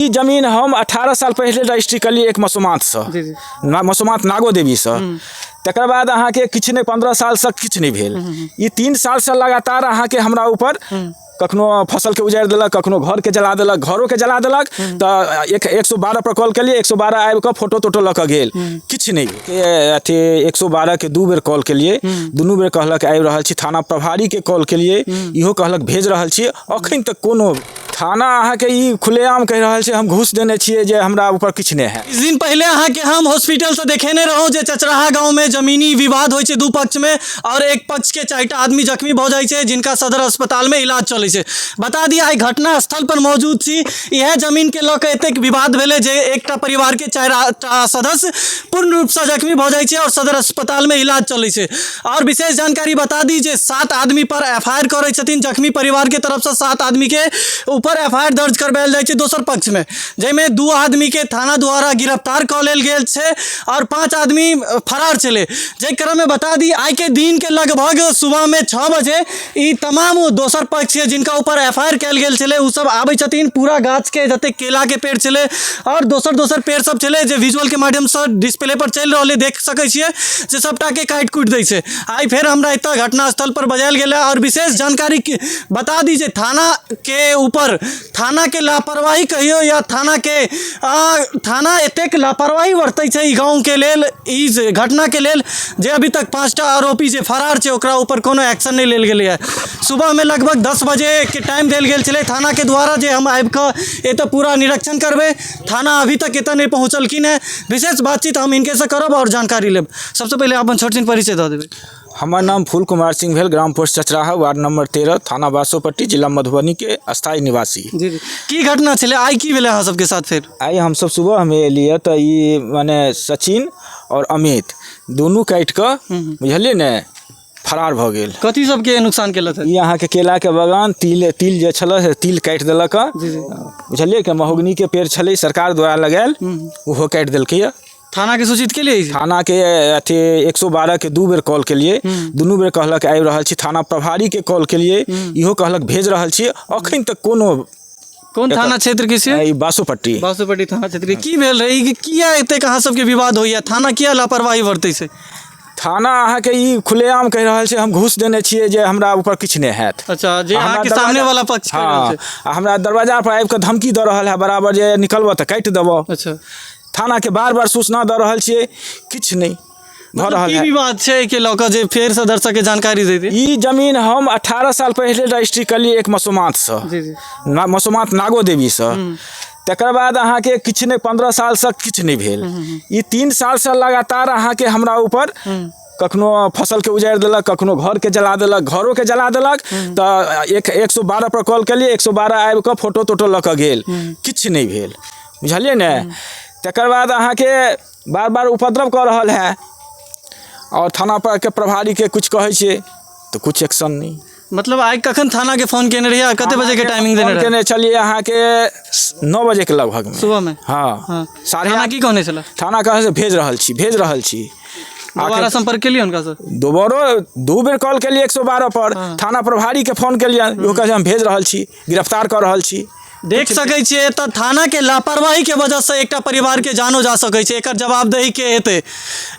ई जमीन हम 18 साल पहले रजिस्ट्री कलिए एक मसूमात से मसूमात नागो देवी से तकर बाद अहाँ के किछु नहीं 15 साल से किछु नहीं भेल। ई 3 साल से लगातार अहाँ के हमरा ऊपर कखनो फसल के उजाड़ देलक, कखनो घर के जला देलक, घरों के जला देलक। तो 112 पर कॉल कलिए, 112 आबि के फोटो तोटो लऽ के गेल, किछु नहीं अथी 112 के 2 बेर कॉल केलिए, दुनू बेर कहलक आबि रहल छी। थाना प्रभारी के कॉल केलिए, इहो कहलक भेज रहल छी। अखन तक कोनो थाना अहाँ के ई खुलेआम कहि रहल छै हम घूस देने छियै जे हमरा ऊपर किछु नहीं है। इस दिन पहले अहाँ के हम हॉस्पिटल से देखेने रहूँ जे चचराहा गाँव में जमीनी विवाद होइ छै दू पक्ष में, और एक पक्ष के 4टा आदमी जख्मी भऽ जाइ छै जिनका सदर अस्पताल में इलाज चलै छै। बता दिया आई घटना स्थल पर मौजूद छी। यह जमीन के लऽ के एतेक विवाद भेलै जे एकटा परिवार के 4टा सदस्य पूर्ण रूप से जख्मी भऽ जाइ छै और सदर अस्पताल में इलाज चलै छै। और विशेष जानकारी बता दी जे 7 आदमी पर FIR करै छथिन जख्मी परिवार के तरफ से। 7 आदमी के ऊपर FIR दर्ज करवायल जाइ छै दोसर पक्ष में, जाहिमे 2 आदमी के थाना द्वारा गिरफ्तार कऽ लेल गेल छै और 5 आदमी फरार छलै। जाहि क्रम में बता दी आई के दिन के लगभग सुबह में 6 बजे ई तमाम दोसर पक्ष के जिनका ऊपर FIR कयल गेल छलै उ सब आबै छथिन। पूरा गाछ के जते केला के पेड़ छलै और दोसर पेड़ सब छलै जे विजुअल के माध्यम से डिस्प्ले पर चलि रहलै, देख सकै छियै जे सबटा के काटि कुटि दै छै। आई फेर हमरा एतऽ घटना स्थल पर बजायल गेलै और विशेष जानकारी बता दी जे थाना के ऊपर थाना के लापरवाही कहियो या थाना एतेक लापरवाही बरतै छै ई गाँव के लेल, ई घटना के लेल, जे अभी तक 5टा आरोपी जे फरार छै ओकरा ऊपर कोनो एक्शन नहीं लेल गेलै है। सुबह में लगभग 10 बजे के टाइम देल गेल छलै थाना के द्वारा जे हम आबि कऽ एतऽ पूरा निरीक्षण करबै। थाना अभी तक एतऽ नहीं पहुँचलखिन है। विशेष बातचीत हम इनके से करब और जानकारी लेब। सबसे पहले अपन छोट छिन परिचय दऽ देबै। हमार नाम फूल कुमार सिंह भेल, ग्राम पोस्ट चचराहा, वार्ड नंबर 13, थाना बासोपट्टी, जिला मधुबनी के अस्थायी निवासी। जी की घटना छलै आई, की भेलै अहाँ सबके साथ? फेर आई हम सब सुबह में एलिए तो ई माने सचिन और अमित दुनू काटि कऽ बुझलिए ने फरार भऽ गेल। कथी सबके नुकसान केलक है? ई अहाँ के केला के बगान, तिल जे छल से तिल काटि देलक, बुझलिए कि महोगनी के पेड़ छलै सरकार द्वारा लगायल, ओहो काटि देलकै। थाना के सूचित के लिए? थाना के अथी 112 के 2 बेर कॉल केलिए, दुनू बेर कहलक आबि रहल छी। थाना प्रभारी के कॉल केलिए, इहो कहलक भेज रहल छी। अखन तक कोनो कोन थाना क्षेत्र के छै? बासोपट्टी थाना क्षेत्र। की भेल रही, किया एतेक अहाँ सबके विवाद होइया? थाना किया लापरवाही बरतै छै? थाना अहाँ के ई खुलेआम कहि रहल छै हम घूस देने छियै जे हमरा ऊपर किछु नहीं हैत। अच्छा, जे अहाँ के सामने वाला पक्ष कहि रहल छै। हमरा दरवाजा पर आबि कऽ धमकी दऽ रहल है बराबर जे निकलबऽ तऽ काटि देबऽ। अच्छा, थाना के बार सूचना दऽ रहल छियै, किछु नहीं भऽ रहल है। की विवाद छै के लऽ कऽ जे फेर से दर्शक के जानकारी दे दी? ई जमीन हम 18 साल पहले रजिस्ट्री कलिए एक मसूमात से मसूमात नागो देवी से। तकर बाद अहाँ के किछु नहीं 15 साल से किछु नहीं भेल। ई 3 साल से लगातार अहाँ के हमरा ऊपर कखनो फसल के उजाड़ देलक, कखनो घर के जला देलक, घरों के जला देलक। तो 112 पर कॉल केलिए, 112 आबि कऽ फोटो तोटो लऽ के गेल, किछु नहीं भेल, बुझलिए ने। तकर बाद अहाँ के बार उपद्रव कर रहल है और थाना पर के प्रभारी के कुछ कहै छै तो कुछ एक्शन नहीं। मतलब आई कखन थाना के फोन केने रहिए? कते बजे के टाइमिंग देने रहिए? केने चलिए अहाँ के 9 बजे के लगभग में सुबह में। हाँ साढ़े थाना की कहने छला? थाना कहे से भेज रहल छी। दोबारा संपर्क केलिए उनका से? दोबारो 2 बेर कॉल केलिए 112 पर। थाना प्रभारी के फोन केलिए, वो कहे हम भेज रहल छी, गिरफ्तार कर रहल छी। देख सकै छियै तऽ थाना के लापरवाही के वजह से एकटा परिवार के जानो जा सकै छै। एकर जवाबदेही के हेतै?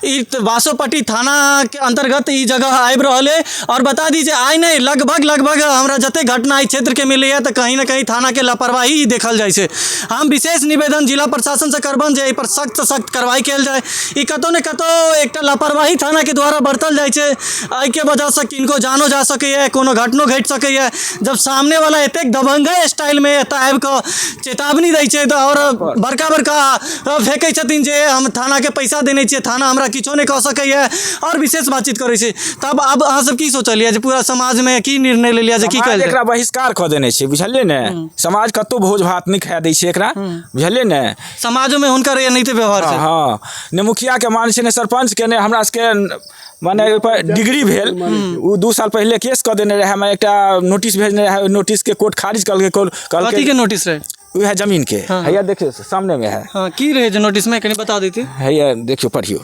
ई बासोपट्टी थाना के अंतर्गत ई जगह आबि रहल है। और बता दी जे आई नहीं लगभग हमरा जते घटना ई क्षेत्र के मिलैया तऽ कहीं ना कहीं थाना के लापरवाही देखल जाइ छै। हम विशेष निवेदन जिला प्रशासन से करबन जे एहि पर सख्त से सख्त कार्रवाई कयल जाए। ई कतौ ने कतौ एकटा लापरवाही थाना के द्वारा बरतल जाइ छै। एहि के वजह से किनको जानो जा सकैया, कोनो घटनो घटि सकैया। जब सामने वाला एतेक दबंगा स्टाइल में एतऽ चेतावनी दै छै और बड़का फेंकै छथिन जे हम थाना के पैसा देने छियै, थाना हमरा किछो नहीं कह सकैया और विशेष बातचीत करै छै। तब अब अहाँ सब की सोचलिए जे पूरा समाज में की निर्णय ले लिया जे की कयल? एकरा बहिष्कार कऽ देने छै, बुझलिए ने। समाज कतौ भोज भात नहीं खाए दै छै एकरा, बुझलिए ने। समाजो में हुनकर एनाहिते व्यवहार छै। हाँ, ने मुखिया के मान छै, ने सरपंच के, ने हमरा सबके माने डिग्री भेल। वो 2 साल पहले केस कऽ देने रहे, मैं एकटा नोटिस भेजने रहे, नोटिस के कोर्ट खारिज कथी के नोटिस रहे? वह जमीन के। हैया देखियो सामने में है। हाँ, की रहे जो नोटिस में कनी बता देती? हैया देखियो पढ़ियो,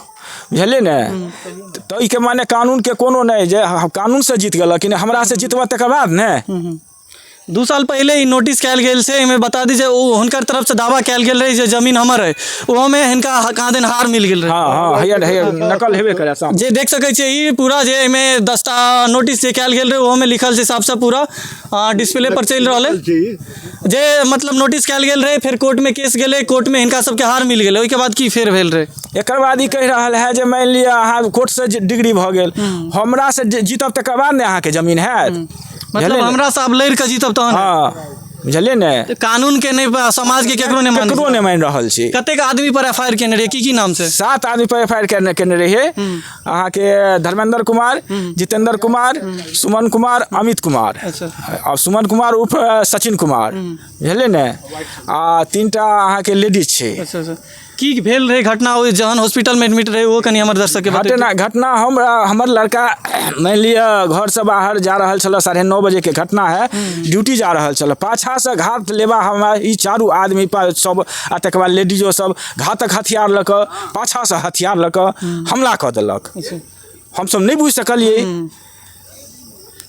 बुझलिए ने। तो ई के माने कानून के कोनो नहीं जे कानून से जीत गेल, लेकिन हमरा से जीतबा तकर बाद ने 2 साल पहले ही नोटिस कयल गेल छै, एहिमे बता दी जे हुनकर तरफ से दावा कयल गेल रहे जे जमीन हमर है, ओहोमे हिनका कहाँ दिन हार मिल गेल रहे। हाँ हैया नकल हेबे करे साहब। जे देख सकै छियै ई पूरा जे एहिमे 10टा नोटिस जे कयल गेल रहे ओहोमे लिखल छै साफ साफ पूरा डिस्प्ले पर चलि रहल है जे मतलब नोटिस कयल गेल रहे, फिर कोर्ट में केस गेलै, कोर्ट में हिनका सबके हार मिल गेलै, ओहिके बाद की फेर भेल रहे? एकर बाद ई कहि रहल है जे मान लिअ अहाँ कोर्ट से डिग्री भऽ गेल, हमरा से जीतब तकर बाद ने अहाँके जमीन हैत। मतलब हमरा से आब लड़ि कऽ जीतब तहन? हाँ बुझलियै ने, कानून के नहीं, समाज के केकरो नहीं मानि रहल छी। कतेक आदमी पर एफआईआर केने रहिए, की नाम से? 7 आदमी पर एफआईआर केने रहिए, अहाँके धर्मेंद्र कुमार, जितेंद्र कुमार, सुमन कुमार, अमित कुमार। अच्छा। और सुमन कुमार उर्फ सचिन कुमार, बुझलियै ने, आ 3टा अहाँके लेडीज छै। अच्छा अच्छा। की भेल रहे घटना, ओ जहन हॉस्पिटल में एडमिट रहे वो कनी हमर दर्शक के बताइए। घटना हमर लड़का मान लिअ घर से बाहर जा रहल छल, 9:30 बजे के घटना है, ड्यूटी जा रहल छल, पाछा से घात लेबा हमरा ई 4 आदमी पर सब, आ तकर बाद लेडीजो सब घातक हथियार लऽ कऽ पाछा से हथियार लऽ कऽ हमला कऽ देलक। हमसब नहीं बुझि सकलियै।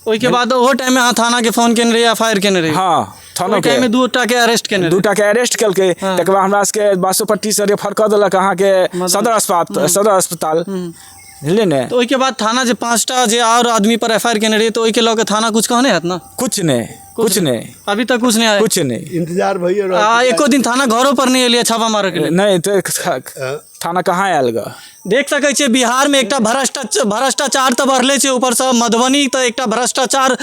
ओहिके बाद ओहो टाइम में अहाँ थाना के फोन केने रहिए, एफआईआर केने रहिए? हाँ थाना के में 2टा के अरेस्ट केने, 2टा के अरेस्ट केलकै। तकर बाद हमरा सबके बासोपट्टी से रेफर कऽ देलक अहाँके सदर अस्पताल, बुझलियै ने। तो ओहिके बाद थाना जे 5टा जे और आदमी पर एफआईआर केने रहिए, तो ओहिके लऽ के थाना कुछ कहने हैत ना? कुछ नहीं अभी तक कुछ नहीं आया? कुछ नहीं, इंतजार भैया। एको दिन थाना घरों पर नहीं एलिए छापा मारे के लिए? नहीं तो थाना कहाँ आयल ग? देख सकै छियै बिहार में एकटा भ्रष्टाचार तऽ बढ़ले छै, ऊपर से मधुबनी तऽ एकटा भ्रष्टाचार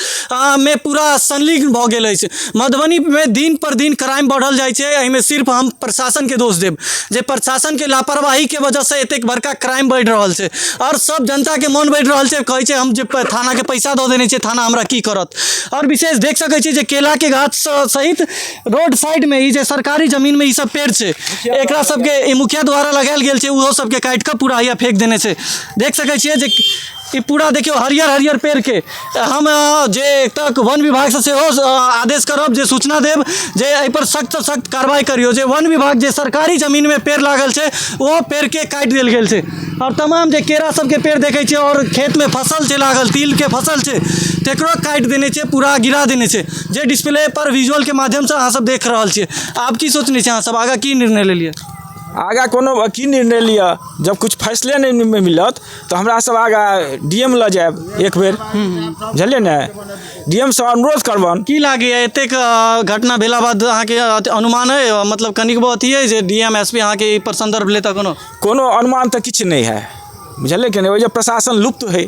में पूरा संलिग्न भऽ गेल अछि। मधुबनी में दिन पर दिन क्राइम बढ़ल जाइ छै। एहिमे सिर्फ हम प्रशासन के दोष देब जे प्रशासन के लापरवाही के वजह से एतेक बड़का क्राइम बढ़ि रहल छै, और सब जनता के मन बढ़ि रहल छै, कहै छै हम जे थाना के पैसा दऽ देने छै, थाना हमरा की करत। और विशेष देख सकै छियै जे केला के गाछ सहित रोड साइड में ई जे सरकारी जमीन में ई सब पेड़ छै, एकरा सबके ई मुखिया द्वारा लगायल गेल छै, ओहो सबके काटि कऽ पूरा या फेंक देने छै। देख सकै छियै जे ई पूरा देखियो हरियर पेड़ के हम जे तक वन विभाग से सेहो आदेश करब, जे सूचना देब जे एहि पर सख्त सख्त कार्रवाई करियो, जे वन विभाग जे सरकारी जमीन में पेड़ लागल छै वो पेड़ के काटि देल गेल छै, और तमाम जे केरा सबके पेड़ देखै छियै और खेत में फसल छै लागल, तिल के फसल छै, तेकरो काटि देने छै, पूरा गिरा देने छै, जे डिस्प्ले पर विजुअल के माध्यम से अहाँ सब देख रहल छियै। आब की सोचने छै अहाँ सब, आगा की निर्णय ले लिया? आगा कोनो की निर्णय लिअ, जब कुछ फैसले नहीं मिलत तो हमरा सब आगा डीएम लऽ जायब एक बेर, बुझलियै ने, डीएम से अनुरोध करबन। की लागैए एतेक घटना भेला बाद अहाँके अनुमान है, मतलब कनिकबो अथी है जे डीएम एसपी अहाँके ई पर संदर्भ लेता? कोनो अनुमान तऽ किछु नहीं है, बुझलियै कि नहीं, ओहि जे प्रशासन लुप्त है,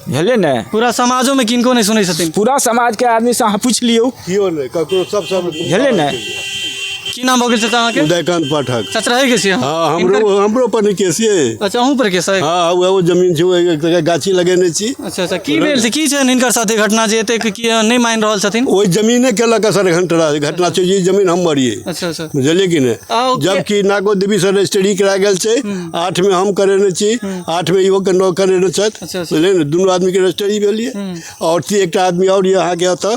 बुझलियै ने। पूरा समाजो में किनको नहीं सुनै छथिन? पूरा समाज के आदमी से अहाँ पूछि लियौ, बुझलियै ने। की नाम भऽ गेल छै अहाँके? उदयकांत पाठक। चचराहे के छियै? हाँ हमरो पर केस ये। अच्छा अहूँ पर केस है? हाँ वो जमीन छै, गाछी लगेने छी। अच्छा की भेल छै, की छै हिनकर साथे घटना जे एतेक नहीं मान रहल छथिन? ओहि जमीने केलक सर घटना छै, ये जमीन हमर ये। अच्छा अच्छा, बुझलियै कि नहीं। जबकि नागो देवी से रजिस्ट्री करा गेल छै, 8 में हम करेने छी, 8 में इहो 9 करेने छथि, बुझलियै ने, दुनू आदमी के रजिस्ट्री भेलियै। और एकटा आदमी और अहाँके एतऽ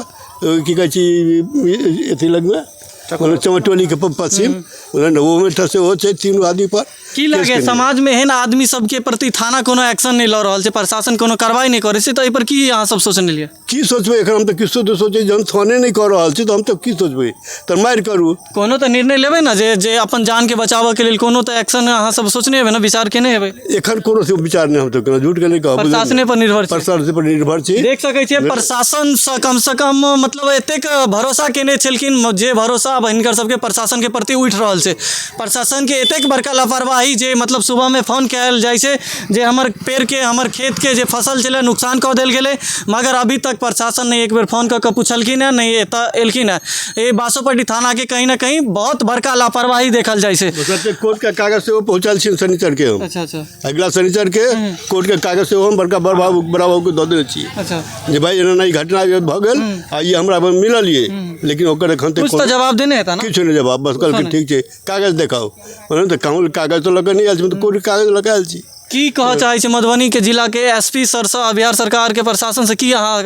की कहै छी अथी लगमे चमटोली के पश्चिम ओमे सेहो छै, 3 आदमी पर। की लगे समाज में एहन आदमी सबके प्रति थाना कोनो एक्शन नहीं लऽ रहल छै, प्रशासन कोनो कार्रवाई नहीं करे छै, तो एहि पर की अहाँ सब सोचने लिये? की सोचबै एखन हम तऽ किछो तऽ सोचै, जहन थाने नहीं कऽ रहल छी तऽ हम तऽ की सोचबै, तऽ मारि करू। कोनो तऽ निर्णय लेबै ना जे अपन जान के बचाबऽ के लेल कोनो तऽ एक्शन अहाँ सब सोचने हेबै ना, विचार केने हेबै? एखन कोनो से विचार नहीं, हम तऽ झूठ के नहीं कहब, प्रशासने पर निर्भर छै। प्रशासन पर निर्भर छै। देख सकै छियै प्रशासन से कम मतलब एतेक भरोसा केने छलखिन, जे भरोसा अब हिनकर सबके प्रशासन के प्रति उठि रहल छै। प्रशासन के एतेक बड़का लापरवाही जे मतलब सुबह में फोन कयल जाइ छै जे हमर पेड़ के हमर खेत के जे फसल छलै नुकसान कऽ देल गेलै, मगर अभी तक प्रशासन ने एक बेर फोन कऽ के पूछलखिन है, नहीं एतऽ एलखिन है। ये बासोपट्टी थाना के कहीं ना कहीं बहुत बड़का लापरवाही देखल जाइ छै। कोर्ट के कागज से पहुँचल छी शनिचर के। अच्छा अच्छा, अगला शनिचर के कोर्ट के कागज से हम बड़का बड़ा बाबू के दऽ देने छी। अच्छा जे भाई एना ई घटना भऽ गेल आ ई हमरा मिलल ये, लेकिन ओकर एखन तक कुछ तऽ जवाब देने हेता ना? किछु नहीं जवाब, बस कहलकै ठीक छै कागज देखाओ, तऽ कागज तो लगा नहीं आयल छै, तो कोर्ट कागज लगा आयल छी। की कह चाहे छी मधुबनी के जिला के एसपी सर से बिहार सरकार के प्रशासन से की अहाँ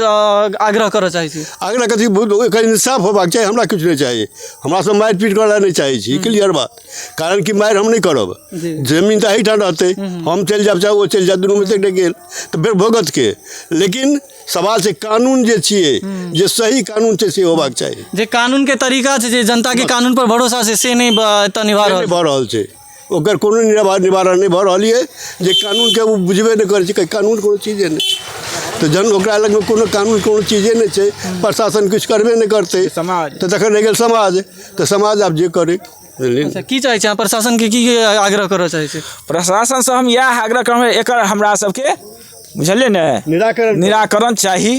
आग्रह करऽ चाहे छी? आग्रह कथी एकर इंसाफ होबाक चाही, हमरा किछु नहि चाही, हमरा सब मारि पीट करऽ नहि चाहै छी, क्लियर बात। कारण कि मारि हम नहि करब, जमीन तऽ एहिठाम रहतै, हम चलि जायब चाहे ओ चलि जायब, दुनूमे से गेल तऽ फेर भोगत के। लेकिन सवाल छै कानून जे छियै, जे सही कानून छै से होबाक चाही। जे कानून के तरीका छै, जे जनता के कानून पर भरोसा छै से नहि निभा रहल छै, ओकर कोनो निवारण नहि भऽ रहल है। जे कानूनके ओ बुझबे नहि करै छै, कानून कोनो चीजे नहि, तऽ जहन ओकरा लगमे कोनो कानून कोनो चीजे नहि छै, प्रशासन किछु करबे नहि करतै, समाज तऽ तखन रहि गेल समाज, तऽ समाज आब जे करे। अच्छा, की चाहे छी प्रशासन के की आग्रह करऽ चाहे छी? प्रशासन से हम इएह आग्रह करब, एकर हमरा सबके बुझलिए ने निराकरण चाही,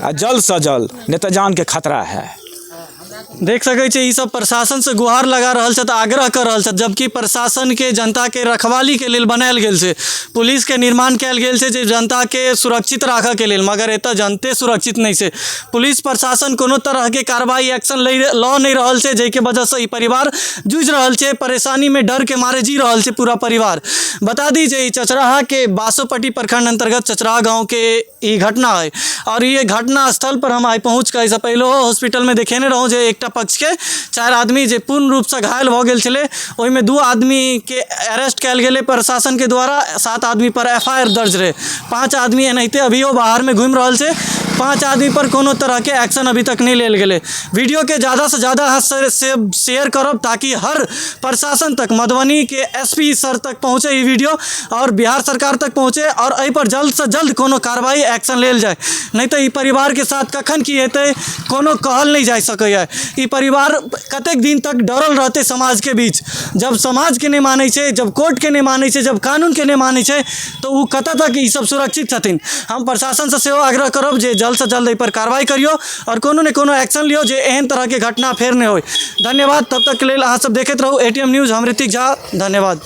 आ जल्द से जल्द, नहीं तो जान के खतरा है। देख सकै छी, ई सब प्रशासन से गुहार लगा रहल छथि, आग्रह कर रहल छथि, जबकि प्रशासन के जनता के रखवाली के लेल बनायल गेल छै, पुलिस के निर्माण कयल गेल छै जे जनता के सुरक्षित राखऽ के लेल, मगर एतऽ जनते सुरक्षित नहीं छै। पुलिस प्रशासन कोनो तरह के कार्रवाई एक्शन लऽ नहीं रहल छै, जाहिके वजह से ई परिवार जूझ रहल छै, परेशानी में डर के मारे जी रहल छै पूरा परिवार। बता दी जे चचराहा के बासोपट्टी प्रखंड अंतर्गत चचराहा गाँव के ई घटना है, और ये घटना स्थल पर हम आई पहुँच के इससे पहले हॉस्पिटल में देखेने रहूँ जे एकटा पक्ष के 4 आदमी जे पूर्ण रूप से घायल भऽ गेल छलै, ओहिमे 2 आदमी के अरेस्ट कयल गेलै प्रशासन के द्वारा, 7 आदमी पर FIR दर्ज रहे, 5 आदमी एनाहिते अभियो बाहर में घूमि रहल छै, 5 आदमी पर कोनो तरह के एक्शन अभी तक नहीं लेल गेलै। वीडियो के ज़्यादा से ज़्यादा अहाँ शेयर करब, ताकि हर प्रशासन तक, मधुबनी के SP सर तक पहुँचे ई वीडियो, और बिहार सरकार तक पहुँचे, और एहि पर जल्द से जल्द कोनो कार्रवाई एक्शन लेल जाए, नहीं तो ई परिवार के साथ कखन की हेतै कोनो कहल नहीं जा सकैए। ई परिवार कतेक दिन तक डरल रहते समाज के बीच, जब समाज के नहीं मानै छै, जब कोर्ट के नहीं मानै छै, जब कानून के नहीं मानै छै, तो वो कतऽ तक ई सब सुरक्षित छथिन। हम प्रशासन से सेहो आग्रह करब जे जल्द से जल्द एहि पर कार्रवाई करियो, और कोनो ने कोनो एक्शन लियो जे एहन तरह के घटना फेर नहीं होय। धन्यवाद, तब तक के लेल अहाँ सब देखैत रहू ATM न्यूज़। हम ऋतिक झा, धन्यवाद।